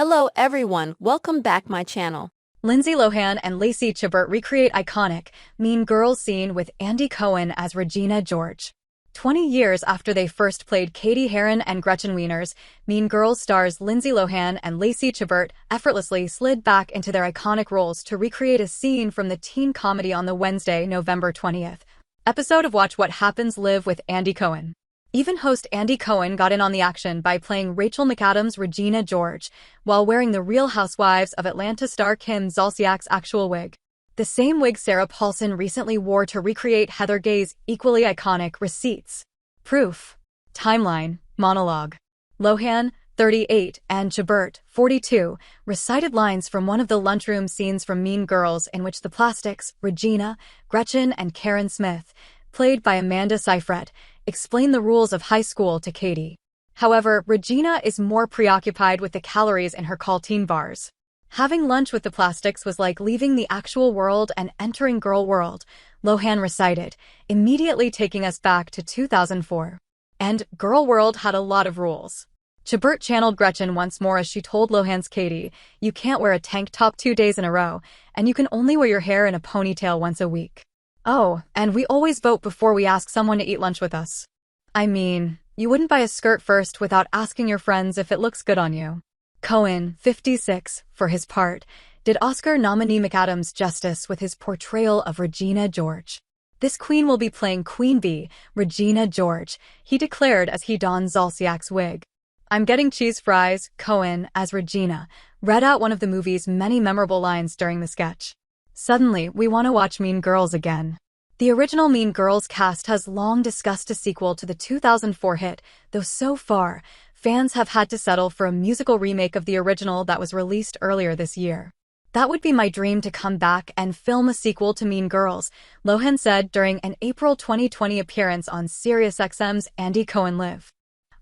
Hello everyone, welcome back my channel. Lindsay Lohan and Lacey Chabert recreate iconic Mean Girls scene with Andy Cohen as Regina George. 20 years after they first played Katie Heron and Gretchen Wieners, Mean Girls stars Lindsay Lohan and Lacey Chabert effortlessly slid back into their iconic roles to recreate a scene from the teen comedy on the Wednesday, November 20th episode of Watch What Happens Live with Andy Cohen. Even host Andy Cohen got in on the action by playing Rachel McAdams' Regina George, while wearing the Real Housewives of Atlanta star Kim Zolciak's actual wig. The same wig Sarah Paulson recently wore to recreate Heather Gay's equally iconic Receipts. Proof. Timeline. Monologue. Lohan, 38, and Chabert, 42, recited lines from one of the lunchroom scenes from Mean Girls in which the Plastics, Regina, Gretchen, and Karen Smith, played by Amanda Seyfried, explain the rules of high school to Katie. However, Regina is more preoccupied with the calories in her canteen bars. Having lunch with the Plastics was like leaving the actual world and entering girl world, Lohan recited, immediately taking us back to 2004. And girl world had a lot of rules. Chabert channeled Gretchen once more as she told Lohan's Katie, "You can't wear a tank top 2 days in a row, and you can only wear your hair in a ponytail once a week. Oh, and we always vote before we ask someone to eat lunch with us. I mean, you wouldn't buy a skirt first without asking your friends if it looks good on you." Cohen, 56, for his part, did Oscar nominee McAdams justice with his portrayal of Regina George. "This queen will be playing Queen Bee, Regina George," he declared as he donned Zolciak's wig. "I'm getting cheese fries," Cohen, as Regina, read out one of the movie's many memorable lines during the sketch. Suddenly, we want to watch Mean Girls again. The original Mean Girls cast has long discussed a sequel to the 2004 hit, though so far, fans have had to settle for a musical remake of the original that was released earlier this year. "That would be my dream, to come back and film a sequel to Mean Girls," Lohan said during an April 2020 appearance on SiriusXM's Andy Cohen Live.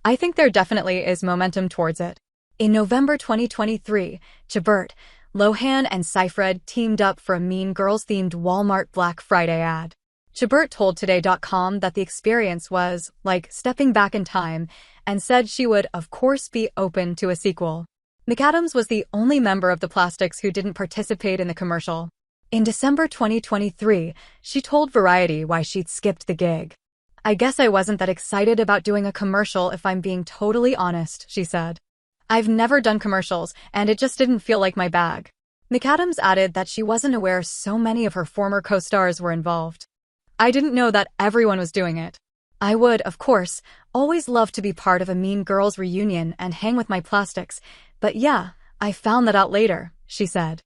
"I think there definitely is momentum towards it." In November 2023, Chabert, Lohan, and Seyfried teamed up for a Mean Girls-themed Walmart Black Friday ad. Chabert told Today.com that the experience was like stepping back in time and said she would, of course, be open to a sequel. McAdams was the only member of the Plastics who didn't participate in the commercial. In December 2023, she told Variety why she'd skipped the gig. "I guess I wasn't that excited about doing a commercial, if I'm being totally honest," she said. "I've never done commercials, and it just didn't feel like my bag." McAdams added that she wasn't aware so many of her former co-stars were involved. "I didn't know that everyone was doing it. I would, of course, always love to be part of a Mean Girls reunion and hang with my Plastics, but yeah, I found that out later," she said.